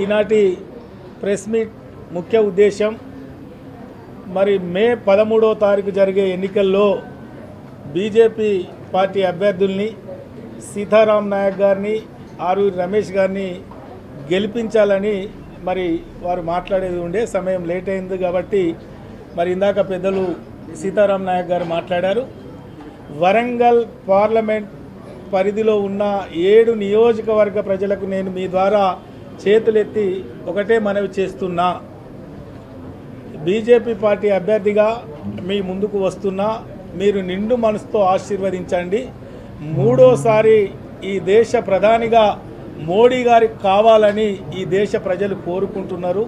ఈనాటి press meet ముఖ్య ఉద్దేశం మరి మే 13వ తారీఖు జరిగే ఎన్నికల్లో బీజేపీ పార్టీ అభ్యర్థుల్ని సీతారాం నాయక్ గారిని ఆరూరి రమేష్ గారిని గెలిపించాలని మరి వారు మాట్లాడేది ఉండే సమయం లేట్ అయింది కాబట్టి మరి ఇందాక పెద్దలు సీతారాం నాయక్ గారు మాట్లాడారు. వరంగల్ పార్లమెంట్ పరిధిలో ఉన్న 7 నియోజకవర్గ ప్రజలకు నేను మీ ద్వారా చేతులెత్తి ఒకటే మనవి చేస్తున్నా. బీజేపీ పార్టీ అభ్యర్థిగా మీ ముందుకు వస్తున్నా. మీరు నిండు మనసుతో ఆశీర్వదించండి. 3వసారి ఈ దేశ ప్రధానిగా మోడీ గారికి కావాలని ఈ దేశ ప్రజలు కోరుకుంటున్నారు.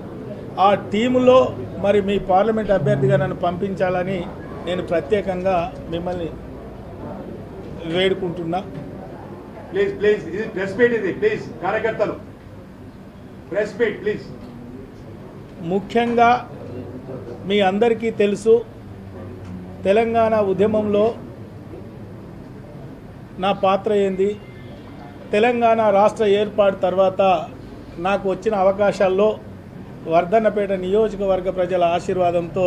ఆ టీములో మరి మీ పార్లమెంట్ అభ్యర్థిగా నన్ను పంపించాలని నేను ప్రత్యేకంగా మిమ్మల్ని వేడుకుంటున్నా. ప్లీజ్ ప్లీజ్ ఇది ప్రెస్ మీట్, ఇది ప్లీజ్ కార్యకర్తలు ప్రెస్ మీట్ ప్లీజ్. ముఖ్యంగా మీ అందరికీ తెలుసు, తెలంగాణ ఉద్యమంలో నా పాత్ర ఏంది. తెలంగాణ రాష్ట్ర ఏర్పాటు తర్వాత నాకు వచ్చిన అవకాశాల్లో వర్ధన్నపేట నియోజకవర్గ ప్రజల ఆశీర్వాదంతో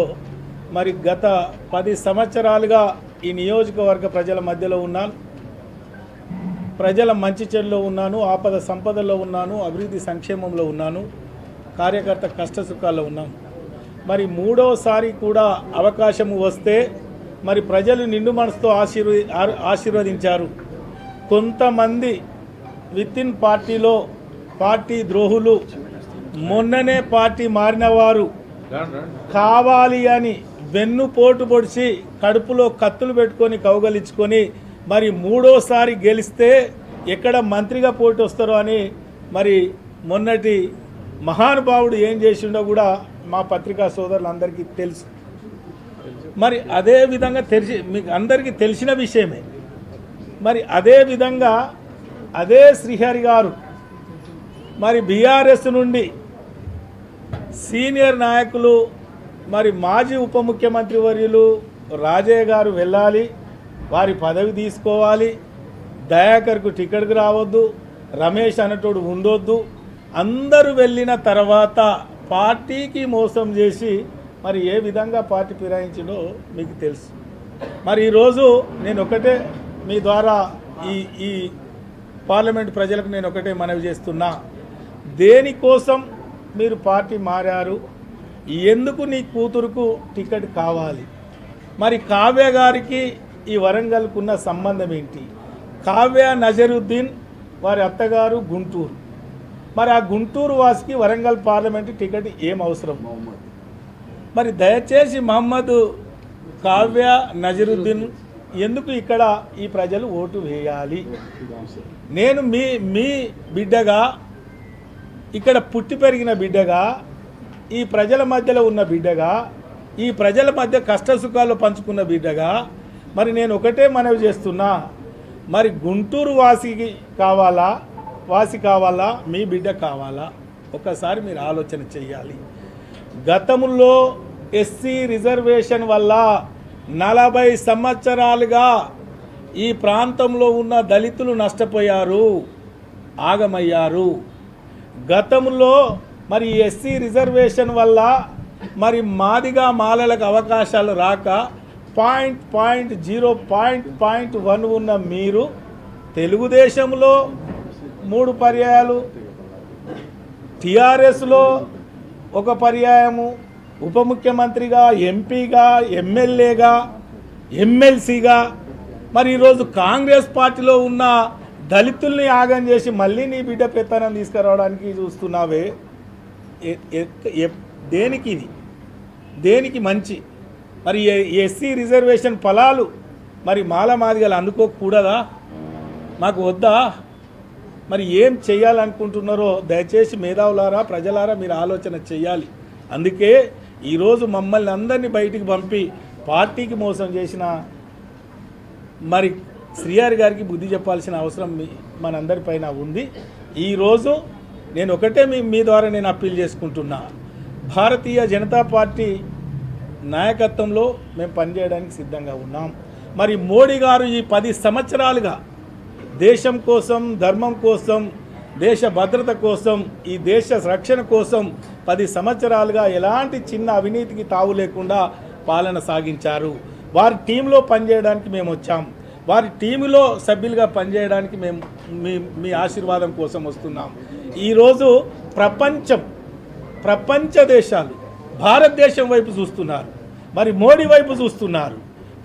మరి గత 10 సంవత్సరాలుగా ఈ నియోజకవర్గ ప్రజల మధ్యలో ఉన్నాను. ప్రజల మంచి చెడులో ఉన్నాను, ఆపద సంపదలో ఉన్నాను, అభివృద్ధి సంక్షేమంలో ఉన్నాను, కార్యకర్త కష్ట సుఖాల్లో ఉన్నాను. మరి 3వసారి కూడా అవకాశం వస్తే మరి ప్రజలు నిండు మనసుతో ఆశీర్వదించారు. కొంతమంది వితిన్ పార్టీలో పార్టీ ద్రోహులు, మొన్ననే పార్టీ మారిన వారు కావాలి అని వెన్నుపోటు పొడిచి కడుపులో కత్తులు పెట్టుకొని కౌగలించుకొని మరి 3వసారి గెలిస్తే ఎక్కడ మంత్రిగా పోటీ వస్తారో అని మరి మొన్నటి మహానుభావుడు ఏం చేసిండో కూడా మా పత్రికా సోదరులందరికీ తెలుసు. మరి అదే విధంగా మీకు అందరికీ తెలిసిన విషయమే. మరి అదే విధంగా అదే శ్రీహరి గారు మరి బీఆర్ఎస్ నుండి సీనియర్ నాయకులు మరి మాజీ ఉప ముఖ్యమంత్రి వర్యులు రాజయ్య గారు వెళ్ళాలి, వారి పదవి తీసుకోవాలి, దయాకర్కు టికెట్కి రావద్దు, రమేష్ అనేటోడు ఉండొద్దు. అందరూ వెళ్ళిన తర్వాత పార్టీకి మోసం చేసి మరి ఏ విధంగా పార్టీ ఫిరాయించిందో మీకు తెలుసు. మరి ఈరోజు నేను ఒకటే మీ ద్వారా ఈ పార్లమెంట్ ప్రజలకు నేను ఒకటే మనవి చేస్తున్నా. దేనికోసం మీరు పార్టీ మారారు? ఎందుకు నీ కూతురుకు టికెట్ కావాలి? మరి కావ్య గారికి ఈ వరంగల్కున్న సంబంధం ఏంటి? కావ్య నజరుద్దీన్ వారి అత్తగారు గుంటూరు. మరి ఆ గుంటూరు వాసికి వరంగల్ పార్లమెంటు టికెట్ ఏం అవసరం? మరి దయచేసి మహమ్మద్ కావ్య నజరుద్దీన్ ఎందుకు ఇక్కడ ఈ ప్రజలు ఓటు వేయాలి? నేను మీ బిడ్డగా, ఇక్కడ పుట్టి పెరిగిన బిడ్డగా, ఈ ప్రజల మధ్యలో ఉన్న బిడ్డగా, ఈ ప్రజల మధ్య కష్ట సుఖాలు పంచుకున్న బిడ్డగా మరి నేను ఒకటే మనవి చేస్తున్నా. మరి గుంటూరు వాసి కావాలా, మీ బిడ్డ కావాలా? ఒకసారి మీరు ఆలోచన చెయ్యాలి. గతంలో ఎస్సీ రిజర్వేషన్ వల్ల 40 సంవత్సరాలుగా ఈ ప్రాంతంలో ఉన్న దళితులు నష్టపోయారు, ఆగమయ్యారు. గతంలో మరి ఎస్సీ రిజర్వేషన్ వల్ల మరి మాదిగా మాలలకు అవకాశాలు రాక 0.1 ఉన్న మీరు తెలుగుదేశంలో 3 పర్యాయాలు, టీఆర్ఎస్లో 1 పర్యాయము, ఉప ముఖ్యమంత్రిగా, ఎంపీగా, ఎమ్మెల్యేగా, ఎమ్మెల్సీగా, మరి ఈరోజు కాంగ్రెస్ పార్టీలో ఉన్న దళితుల్ని ఆగం చేసి మళ్ళీ నీ బిడ్డ పెత్తనం తీసుకురావడానికి చూస్తున్నావే. దేనికి ఇది? దేనికి మంచి? మరి ఎస్సీ రిజర్వేషన్ ఫలాలు మరి మాదిగలు అందుకోకూడదా? మాకు వద్దా? మరి ఏం చేయాలనుకుంటున్నారో దయచేసి మేధావులారా, ప్రజలారా మీరు ఆలోచన చేయాలి. అందుకే ఈరోజు మమ్మల్ని అందరినీ బయటికి పంపి పార్టీకి మోసం చేసిన మరి శ్రీహరి గారికి బుద్ధి చెప్పాల్సిన అవసరం మనందరిపైన ఉంది. ఈరోజు నేను ఒకటే మీ ద్వారా నేను అప్పీల్ చేసుకుంటున్నా. భారతీయ జనతా పార్టీ నాయకత్వంలో మేము పనిచేయడానికి సిద్ధంగా ఉన్నాం. మరి మోడీ గారు ఈ 10 సంవత్సరాలుగా దేశం కోసం, ధర్మం కోసం, దేశ భద్రత కోసం, ఈ దేశ రక్షణ కోసం 10 సంవత్సరాలుగా ఎలాంటి చిన్న అవినీతికి తావు లేకుండా పాలన సాగించారు. వారి టీంలో పనిచేయడానికి మేము వచ్చాం. వారి టీములో సభ్యులుగా పనిచేయడానికి మేము మీ ఆశీర్వాదం కోసం వస్తున్నాం. ఈరోజు ప్రపంచ దేశాలు భారతదేశం వైపు చూస్తున్నారు, మరి మోడీ వైపు చూస్తున్నారు.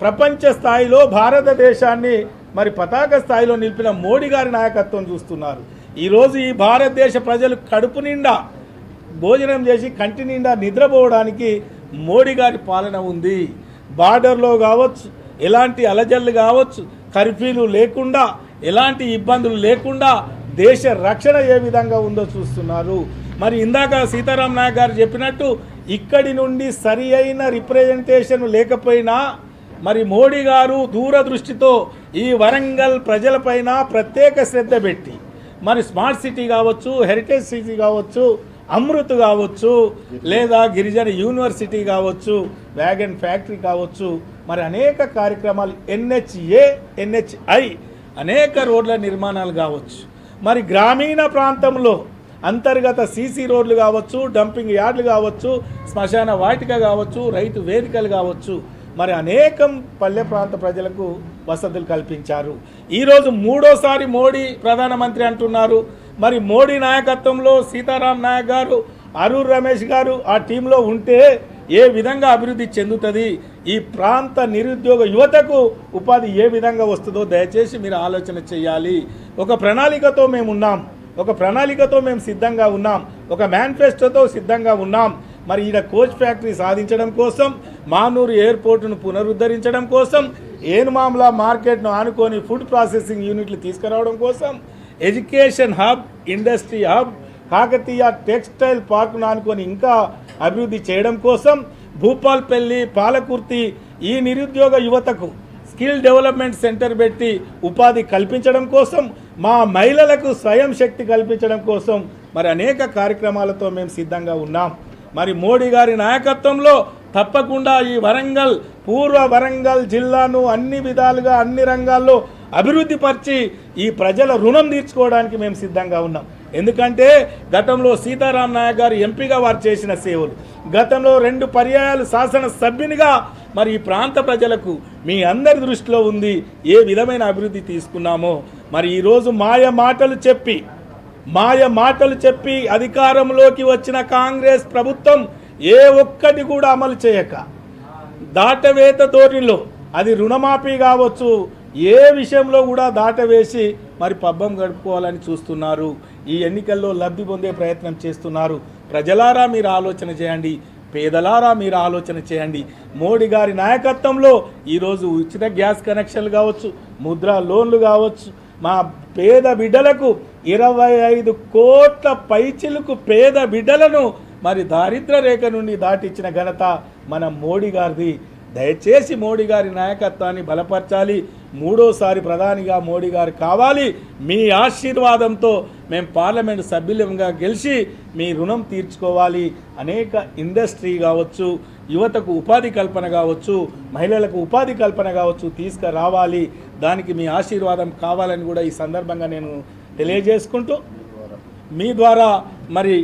ప్రపంచ స్థాయిలో భారతదేశాన్ని మరి పతాక స్థాయిలో నిలిపిన మోడీ గారి నాయకత్వం చూస్తున్నారు. ఈరోజు ఈ భారతదేశ ప్రజలు కడుపు నిండా భోజనం చేసి కంటి నిండా నిద్రపోవడానికి మోడీ గారి పాలన ఉంది. బార్డర్లో కావచ్చు, ఎలాంటి అలజల్లు కావచ్చు, కర్ఫ్యూలు లేకుండా, ఎలాంటి ఇబ్బందులు లేకుండా దేశ రక్షణ ఏ విధంగా ఉందో చూస్తున్నారు. మరి ఇందాక సీతారాం నాయక్ గారు చెప్పినట్టు ఇక్కడి నుండి సరి అయిన రిప్రజెంటేషన్ లేకపోయినా మరి మోడీ గారు దూరదృష్టితో ఈ వరంగల్ ప్రజలపైన ప్రత్యేక శ్రద్ధ పెట్టి మరి స్మార్ట్ సిటీ కావచ్చు, హెరిటేజ్ సిటీ కావచ్చు, అమృత్ కావచ్చు, లేదా గిరిజన యూనివర్సిటీ కావచ్చు, వ్యాగన్ ఫ్యాక్టరీ కావచ్చు, మరి అనేక కార్యక్రమాలు NHA, NHI అనేక రోడ్ల నిర్మాణాలు కావచ్చు, మరి గ్రామీణ ప్రాంతంలో అంతర్గత CC రోడ్లు కావచ్చు, డంపింగ్ యార్డులు కావచ్చు, శ్మశాన వాటిక కావచ్చు, రైతు వేదికలు కావచ్చు, మరి అనేకం పల్లె ప్రాంత ప్రజలకు వసతులు కల్పించారు. ఈరోజు 3వ మోడీ ప్రధానమంత్రి అంటున్నారు. మరి మోడీ నాయకత్వంలో సీతారాం నాయక్ గారు, అరూర్ రమేష్ గారు ఆ టీంలో ఉంటే ఏ విధంగా అభివృద్ధి చెందుతుంది, ఈ ప్రాంత నిరుద్యోగ యువతకు ఉపాధి ఏ విధంగా వస్తుందో దయచేసి మీరు ఆలోచన చేయాలి. ఒక ప్రణాళికతో మేము ఉన్నాం, ఒక ప్రణాళికతో మేము సిద్ధంగా ఉన్నాం, ఒక మేనిఫెస్టోతో సిద్ధంగా ఉన్నాం. మరి ఈడ కోచ్ ఫ్యాక్టరీ సాధించడం కోసం, మానూరు ఎయిర్పోర్టును పునరుద్ధరించడం కోసం, ఏనుమామ్ల మార్కెట్ను ఆనుకొని ఫుడ్ ప్రాసెసింగ్ యూనిట్లు తీసుకురావడం కోసం, education hub, industry hub, Kakatiya textile పార్క్ను ఆనుకొని ఇంకా అభివృద్ధి చేయడం కోసం, భూపాల్పల్లి, పాలకుర్తి ఈ నిరుద్యోగ యువతకు స్కిల్ డెవలప్మెంట్ సెంటర్ పెట్టి ఉపాధి కల్పించడం కోసం, మా మహిళలకు స్వయం శక్తి కల్పించడం కోసం మరి అనేక కార్యక్రమాలతో మేము సిద్ధంగా ఉన్నాం. మరి మోడీ గారి నాయకత్వంలో తప్పకుండా ఈ వరంగల్, పూర్వ వరంగల్ జిల్లాను అన్ని విధాలుగా అన్ని రంగాల్లో అభివృద్ధి పరిచి ఈ ప్రజల రుణం తీర్చుకోవడానికి మేము సిద్ధంగా ఉన్నాం. ఎందుకంటే గతంలో సీతారాం నాయక్ గారు ఎంపీగా వారు చేసిన సేవలు, గతంలో 2 పర్యాయాలు శాసనసభ్యునిగా మరి ఈ ప్రాంత ప్రజలకు మీ అందరి దృష్టిలో ఉంది ఏ విధమైన అభివృద్ధి తీసుకున్నామో. మరి ఈరోజు మాయ మాటలు చెప్పి అధికారంలోకి వచ్చిన కాంగ్రెస్ ప్రభుత్వం ఏ ఒక్కటి కూడా అమలు చేయక దాటవేత ధోరణిలో, అది రుణమాఫీ కావచ్చు, ఏ విషయంలో కూడా దాటవేసి మరి పబ్బం గడుపుకోవాలని చూస్తున్నారు. ఈ ఎన్నికల్లో లబ్ధి పొందే ప్రయత్నం చేస్తున్నారు. ప్రజలారా మీరు ఆలోచన చేయండి, పేదలారా మీరు ఆలోచన చేయండి. మోడీ గారి నాయకత్వంలో ఈరోజు ఉచిత గ్యాస్ కనెక్షన్లు కావచ్చు, ముద్రా లోన్లు కావచ్చు, మా పేద బిడ్డలకు 25 కోట్ల పైచిలకు పేద బిడ్డలను మరి దారిద్ర్య రేఖ నుండి దాటించిన ఘనత మన మోడీ గారిది. దయచేసి మోడీ గారి నాయకత్వాన్ని బలపరచాలి. 3వ ప్రధానిగా మోడీ గారు కావాలి. మీ ఆశీర్వాదంతో మేము పార్లమెంటు సభ్యులంగా గెలిచి మీ రుణం తీర్చుకోవాలి. అనేక ఇండస్ట్రీ కావచ్చు, యువతకు ఉపాధి కల్పన కావచ్చు, మహిళలకు ఉపాధి కల్పన కావచ్చు తీసుకురావాలి. దానికి మీ ఆశీర్వాదం కావాలని కూడా ఈ సందర్భంగా నేను తెలియజేసుకుంటూ, మీ ద్వారా మరి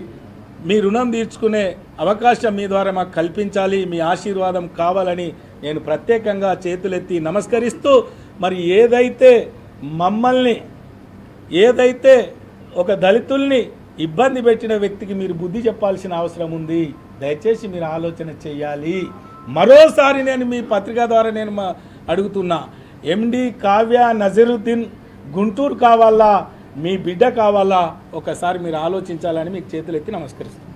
మీ రుణం తీర్చుకునే అవకాశం మీ ద్వారా మాకు కల్పించాలి. మీ ఆశీర్వాదం కావాలని నేను ప్రత్యేకంగా చేతులెత్తి నమస్కరిస్తూ, మరి ఏదైతే ఒక దళితుల్ని ఇబ్బంది పెట్టిన వ్యక్తికి మీరు బుద్ధి చెప్పాల్సిన అవసరం ఉంది. దయచేసి మీరు ఆలోచన చేయాలి. మరోసారి నేను మీ పత్రిక ద్వారా నేను అడుగుతున్నా, MD కావ్య నజరుద్దీన్ గుంటూరు కావాలా, మీ బిడ్డ కావాలా, ఒకసారి మీరు ఆలోచించాలని మీకు చేతులెత్తి నమస్కరిస్తున్నాను.